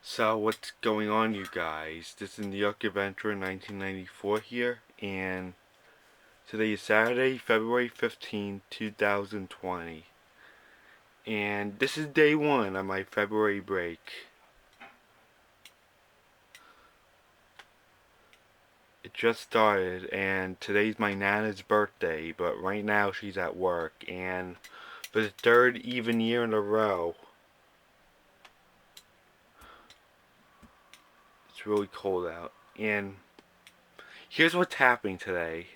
So what's going on, you guys? This is New York Adventure 1994 here, and today is Saturday, February 15, 2020. And this is day one of my February break. It just started, and today's my Nana's birthday, but right now she's at work, and for the third even year in a row, it's really cold out. And here's what's happening today.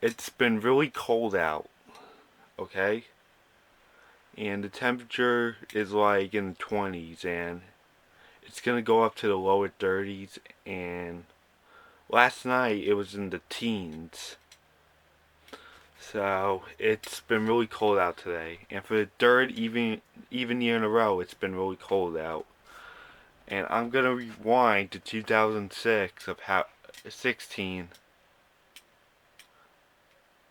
It's been really cold out, okay? And the temperature is like in the 20s, and it's gonna go up to the lower 30s, and last night it was in the teens. So it's been really cold out today, and for the third even year in a row it's been really cold out. And I'm gonna rewind to 2006 of how 16.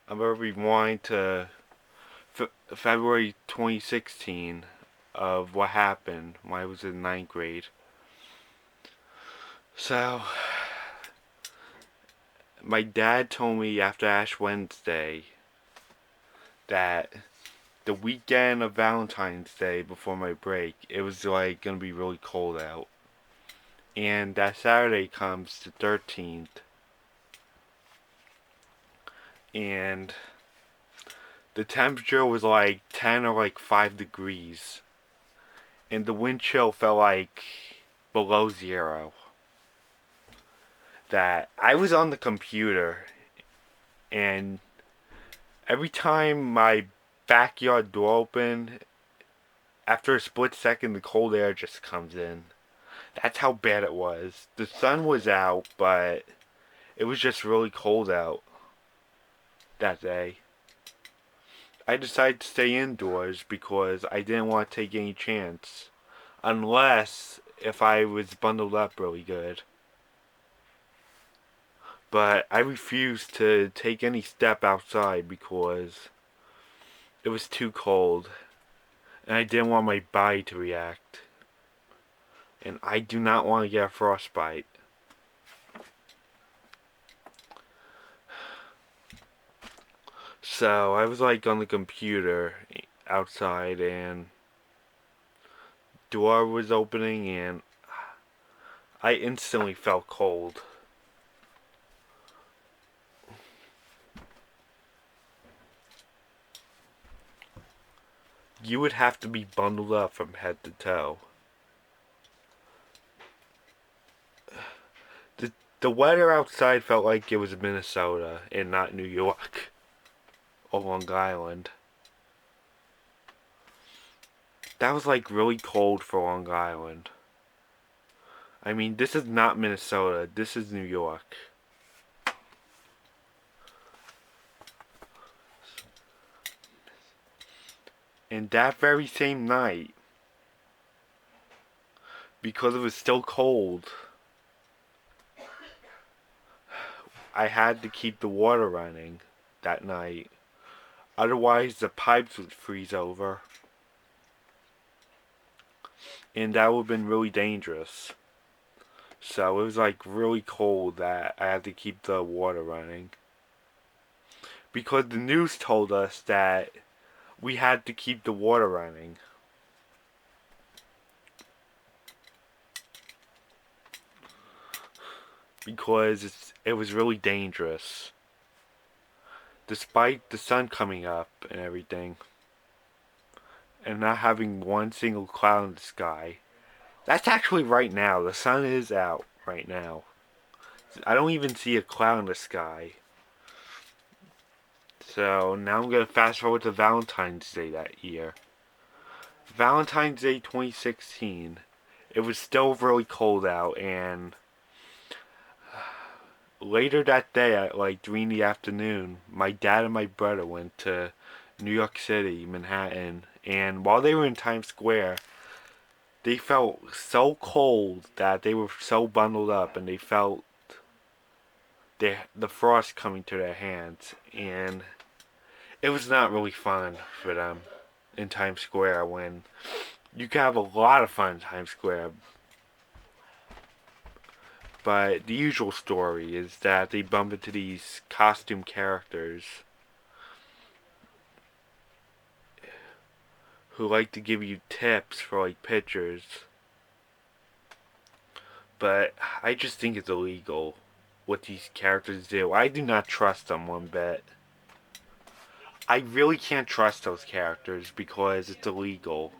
I'm gonna rewind to February 2016 of what happened when I was in ninth grade. So my dad told me after Ash Wednesday that the weekend of Valentine's Day before my break, it was like gonna be really cold out. And that Saturday comes the 13th, and the temperature was like 10 or like 5 degrees, and the wind chill felt like below zero. That I was on the computer, and every time my backyard door opened, after a split second, the cold air just comes in. That's how bad it was. The sun was out, but it was just really cold out that day. I decided to stay indoors because I didn't want to take any chance. Unless if I was bundled up really good. But I refused to take any step outside because it was too cold. And I didn't want my body to react. And I do not want to get a frostbite. So I was like on the computer outside, and door was opening, and I instantly felt cold. You would have to be bundled up from head to toe. The weather outside felt like it was Minnesota and not New York or Long Island. That was like really cold for Long Island. I mean, this is not Minnesota, this is New York. And that very same night, because it was still cold, I had to keep the water running that night. Otherwise, the pipes would freeze over. And that would have been really dangerous. So it was like really cold that I had to keep the water running. Because the news told us that we had to keep the water running. Because it was really dangerous. Despite the sun coming up and everything. And not having one single cloud in the sky. That's actually right now. The sun is out right now. I don't even see a cloud in the sky. So now I'm going to fast forward to Valentine's Day that year. Valentine's Day 2016. It was still really cold out, and later that day at like 3 in the afternoon, my dad and my brother went to New York City, Manhattan, and while they were in Times Square, they felt so cold that they were so bundled up, and they felt the frost coming to their hands, and it was not really fun for them in Times Square when you can have a lot of fun in Times Square, But the usual story is that they bump into these costume characters who like to give you tips for like pictures. But I just think it's illegal what these characters do. I do not trust them one bit. I really can't trust those characters because it's illegal.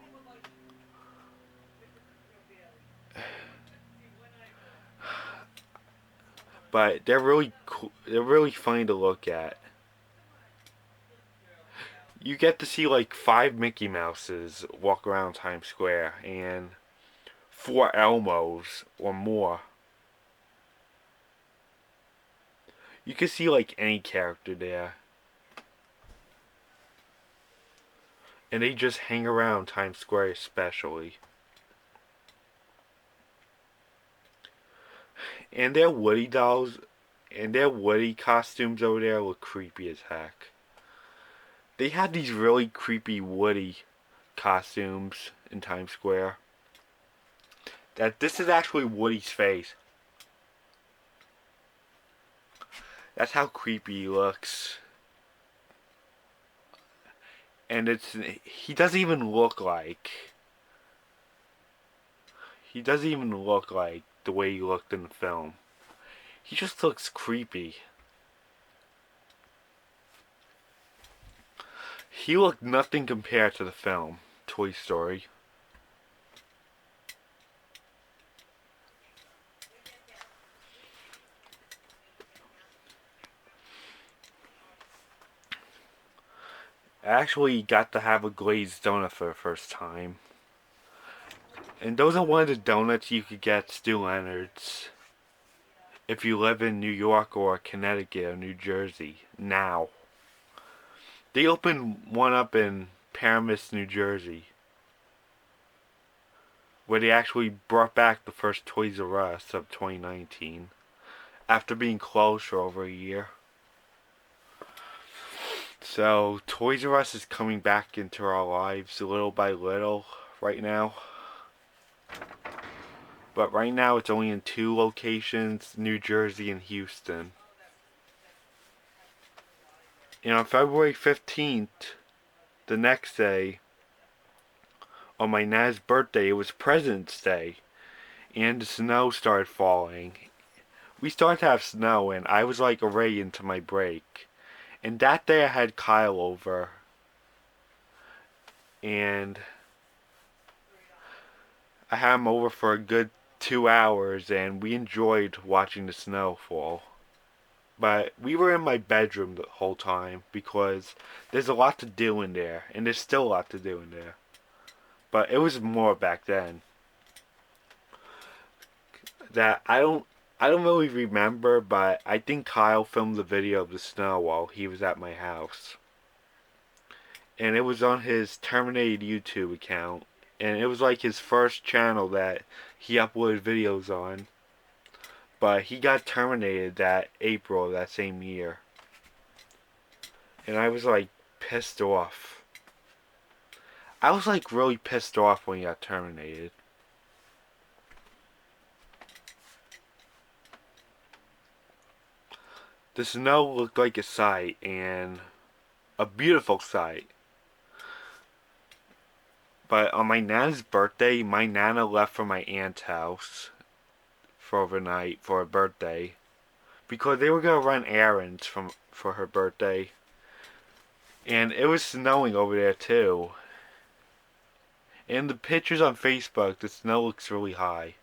But they're really cool. They're really funny to look at. You get to see like 5 Mickey Mouses walk around Times Square and 4 Elmos or more. You can see like any character there. And they just hang around Times Square especially. And their Woody dolls and their Woody costumes over there look creepy as heck. They had these really creepy Woody costumes in Times Square. That this is actually Woody's face. That's how creepy he looks. And he doesn't even look like the way he looked in the film. He just looks creepy. He looked nothing compared to the film Toy Story. I actually got to have a glazed donut for the first time. And those are one of the donuts you could get at Stu Leonard's if you live in New York or Connecticut or New Jersey now. They opened one up in Paramus, New Jersey, where they actually brought back the first Toys R Us of 2019 after being closed for over a year. So Toys R Us is coming back into our lives little by little right now. But right now it's only in 2 locations, New Jersey and Houston. And on February 15th, the next day, on my Nana's birthday, it was President's Day. And the snow started falling. We started to have snow and I was like already into my break. And that day I had Kyle over. And I had him over for a good 2 hours and we enjoyed watching the snow fall. But we were in my bedroom the whole time because there's a lot to do in there. And there's still a lot to do in there. But it was more back then. That I don't really remember, but I think Kyle filmed the video of the snow while he was at my house. And it was on his Terminated YouTube account. And it was like his first channel that he uploaded videos on. But he got terminated that April of that same year. And I was like pissed off. I was like really pissed off when he got terminated. The snow looked like a sight, and a beautiful sight. But on my Nana's birthday, my Nana left for my aunt's house for overnight for her birthday. Because they were going to run errands for her birthday. And it was snowing over there too. In the pictures on Facebook, the snow looks really high.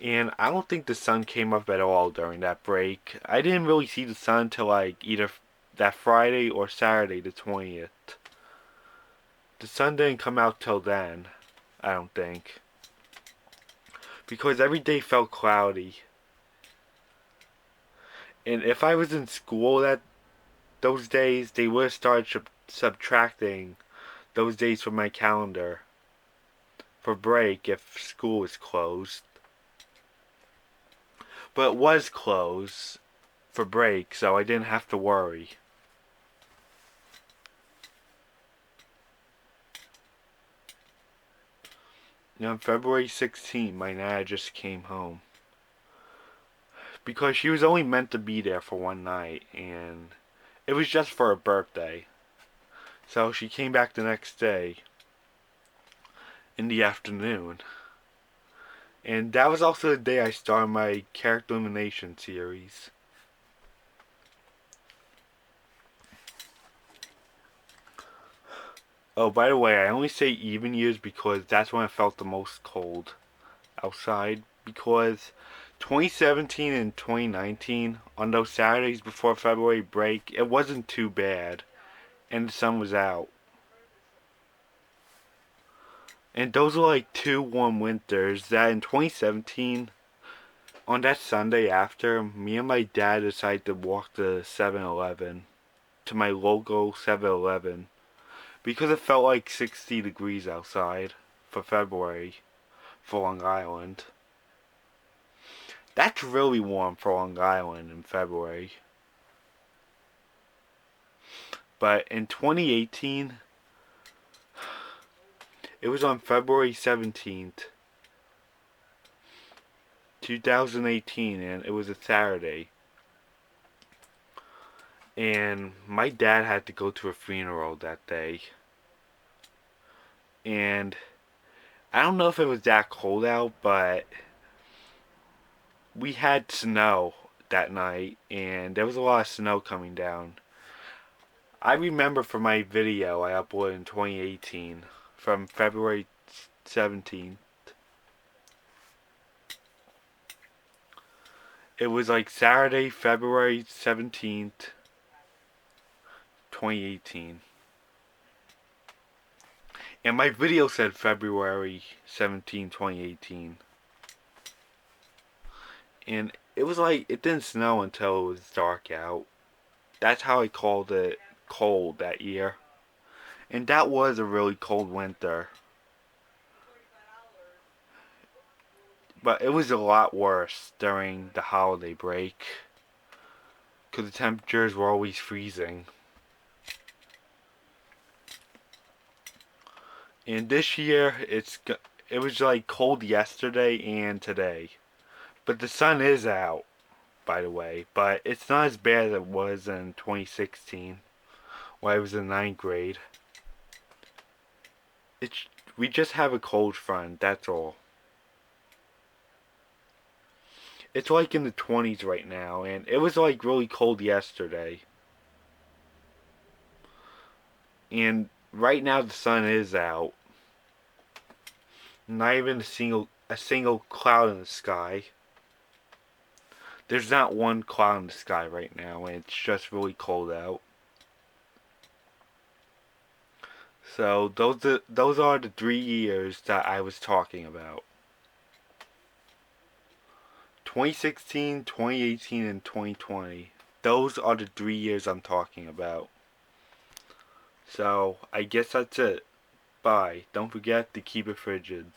And I don't think the sun came up at all during that break. I didn't really see the sun until like either that Friday or Saturday the 20th. The sun didn't come out till then, I don't think. Because every day felt cloudy. And if I was in school those days, they would have started subtracting those days from my calendar for break if school was closed. But it was closed for break, so I didn't have to worry. on February 16th, my Nana just came home. Because she was only meant to be there for one night, and it was just for her birthday. So she came back the next day in the afternoon. And that was also the day I started my character elimination series. Oh, by the way, I only say even years because that's when I felt the most cold outside. Because 2017 and 2019, on those Saturdays before February break, it wasn't too bad. And the sun was out. And those were like two warm winters that in 2017, on that Sunday after, me and my dad decided to walk to 7-Eleven, to my local 7-Eleven, because it felt like 60 degrees outside for February for Long Island. That's really warm for Long Island in February. But in 2018, it was on February 17th, 2018, and it was a Saturday. And my dad had to go to a funeral that day. And I don't know if it was that cold out, but we had snow that night, and there was a lot of snow coming down. I remember from my video I uploaded in 2018 from February 17th. It was like Saturday, February 17th, 2018. And my video said February 17, 2018. And it was like, it didn't snow until it was dark out. That's how I called it cold that year. And that was a really cold winter. But it was a lot worse during the holiday break. Because the temperatures were always freezing. And this year, it was like cold yesterday and today. But the sun is out, by the way. But it's not as bad as it was in 2016, when I was in 9th grade. It's, we just have a cold front, that's all. It's like in the 20s right now, and it was like really cold yesterday. And right now the sun is out. Not even a single cloud in the sky. There's not one cloud in the sky right now, and it's just really cold out. So those are the 3 years that I was talking about. 2016, 2018, and 2020. Those are the 3 years I'm talking about. So I guess that's it. Bye. Don't forget to keep it frigid.